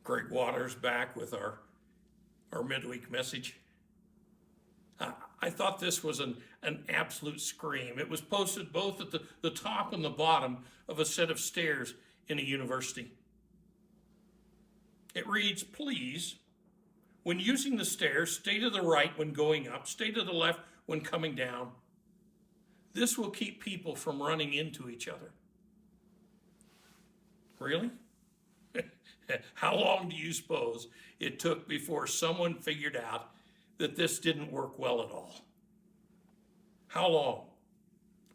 Greg Waters back with our midweek message. I thought this was an absolute scream. It was posted both at the top and the bottom of a set of stairs in a university. It reads, please, when using the stairs, stay to the right when going up, stay to the left when coming down. This will keep people from running into each other. Really? How long do you suppose it took before someone figured out that this didn't work well at all? How long?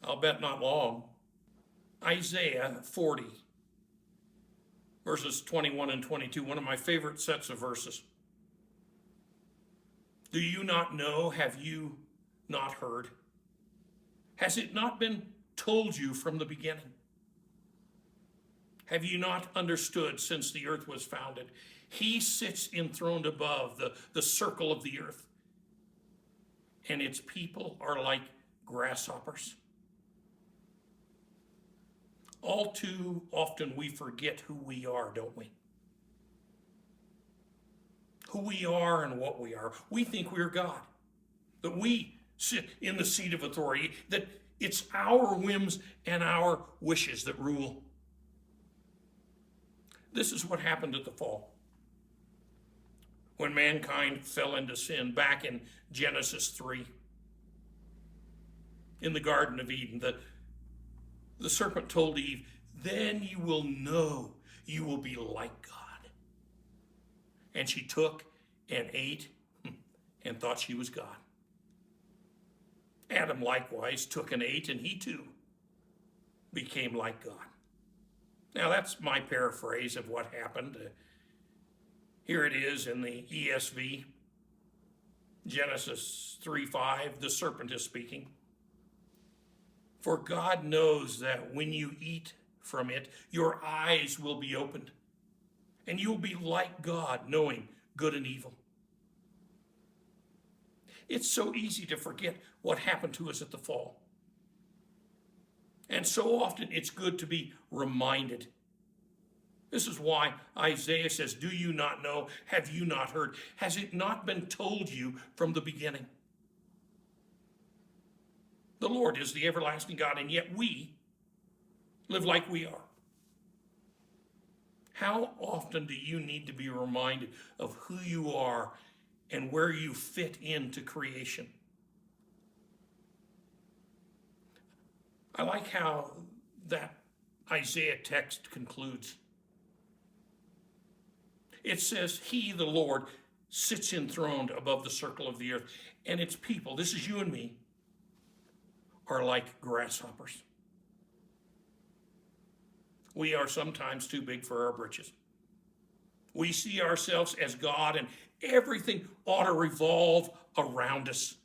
I'll bet not long. Isaiah 40, verses 21 and 22, one of my favorite sets of verses. Do you not know? Have you not heard? Has it not been told you from the beginning? Have you not understood since the earth was founded? He sits enthroned above the circle of the earth, and its people are like grasshoppers. All too often we forget who we are, don't we? Who we are and what we are. We think we're God, that we sit in the seat of authority, that it's our whims and our wishes that rule. This is what happened at the fall. When mankind fell into sin back in Genesis 3. In the Garden of Eden, the serpent told Eve, then you will know you will be like God. And she took and ate and thought she was God. Adam likewise took and ate, and he too became like God. Now that's my paraphrase of what happened. Here it is in the ESV, Genesis 3:5, the serpent is speaking. For God knows that when you eat from it, your eyes will be opened, and you will be like God, knowing good and evil. It's so easy to forget what happened to us at the fall. And so often it's good to be reminded. This is why Isaiah says, do you not know? Have you not heard? Has it not been told you from the beginning? The Lord is the everlasting God, and yet we live like we are. How often do you need to be reminded of who you are and where you fit into creation? I like how that Isaiah text concludes. It says, he, the Lord, sits enthroned above the circle of the earth, and its people, this is you and me, are like grasshoppers. We are sometimes too big for our britches. We see ourselves as God, and everything ought to revolve around us.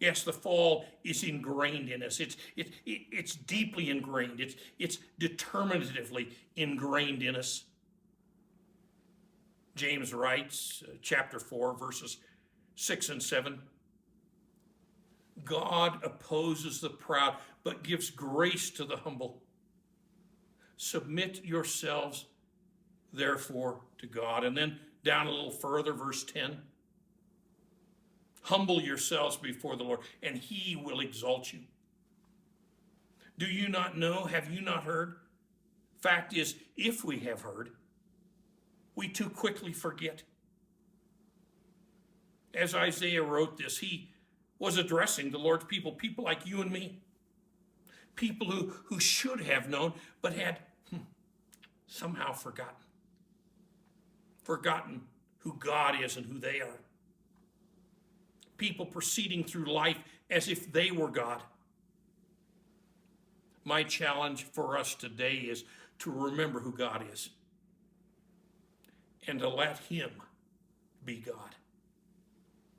Yes, the fall is ingrained in us. It's deeply ingrained. It's determinatively ingrained in us. James writes, chapter 4, verses 6 and 7. God opposes the proud, but gives grace to the humble. Submit yourselves, therefore, to God. And then down a little further, verse 10. Humble yourselves before the Lord, and he will exalt you. Do you not know? Have you not heard? Fact is, if we have heard, we too quickly forget. As Isaiah wrote this, he was addressing the Lord's people, people like you and me, people who should have known, but had somehow forgotten who God is and who they are. People proceeding through life as if they were God. My challenge for us today is to remember who God is and to let him be God.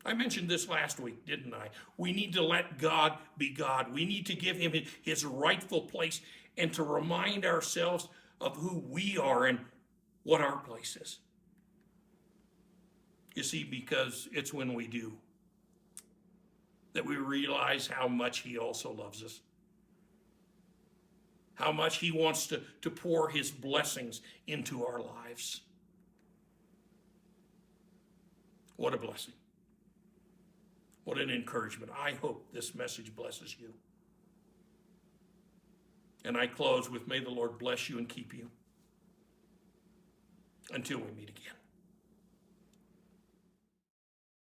I mentioned this last week, didn't I? We need to let God be God. We need to give him his rightful place and to remind ourselves of who we are and what our place is. You see, because it's when we do that we realize how much he also loves us. how much he wants to pour his blessings into our lives. What a blessing. What an encouragement. I hope this message blesses you. And I close with, may the Lord bless you and keep you until we meet again.